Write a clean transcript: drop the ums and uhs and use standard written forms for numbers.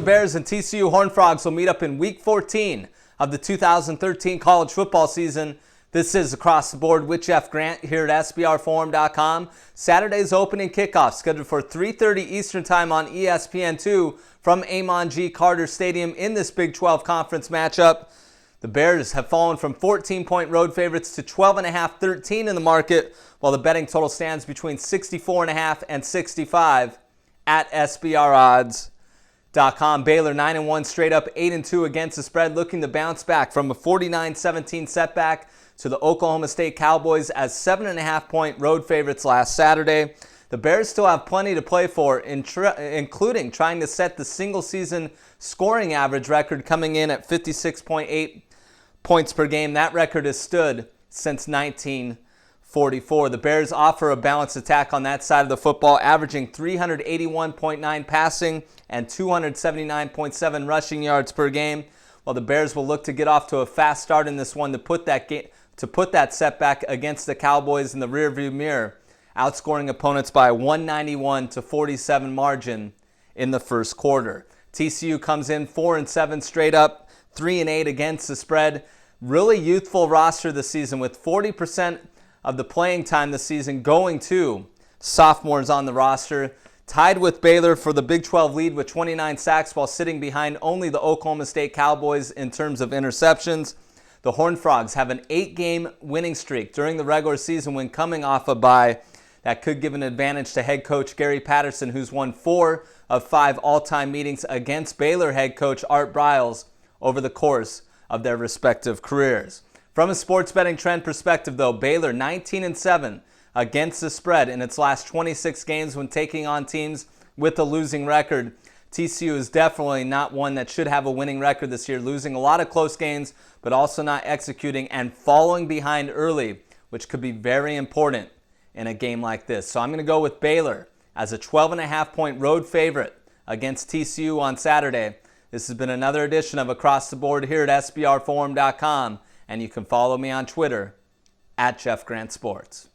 Baylor Bears and TCU Horned Frogs will meet up in Week 14 of the 2013 college football season. This is Across the Board with Jeff Grant here at SBRforum.com. Saturday's opening kickoff scheduled for 3:30 Eastern Time on ESPN2 from Amon G. Carter Stadium in this Big 12 Conference matchup. The Bears have fallen from 14-point road favorites to 12.5, 13 in the market, while the betting total stands between 64.5 and 65 at SBRodds.com. Baylor 9-1 straight up, 8-2 against the spread, looking to bounce back from a 49-17 setback to the Oklahoma State Cowboys as 7.5-point road favorites last Saturday. The Bears still have plenty to play for, including trying to set the single-season scoring average record, coming in at 56.8 points per game. That record has stood since 1944. The Bears offer a balanced attack on that side of the football, averaging 381.9 passing and 279.7 rushing yards per game. While the Bears will look to get off to a fast start in this one to put that setback against the Cowboys in the rearview mirror, outscoring opponents by a 191-47 margin in the first quarter. TCU comes in 4-7 straight up, 3-8 against the spread. Really youthful roster this season, with 40% of the playing time this season going to sophomores on the roster. Tied with Baylor for the Big 12 lead with 29 sacks, while sitting behind only the Oklahoma State Cowboys in terms of interceptions. The Horned Frogs have an 8-game winning streak during the regular season when coming off a bye. That could give an advantage to head coach Gary Patterson, who's won 4 of 5 all-time meetings against Baylor head coach Art Briles over the course of their respective careers. From a sports betting trend perspective, though, Baylor 19-7 against the spread in its last 26 games when taking on teams with a losing record. TCU is definitely not one that should have a winning record this year, losing a lot of close games, but also not executing and falling behind early, which could be very important in a game like this. So I'm going to go with Baylor as a 12.5-point road favorite against TCU on Saturday. This has been another edition of Across the Board here at SBRforum.com, and you can follow me on Twitter at Jeff Grant Sports.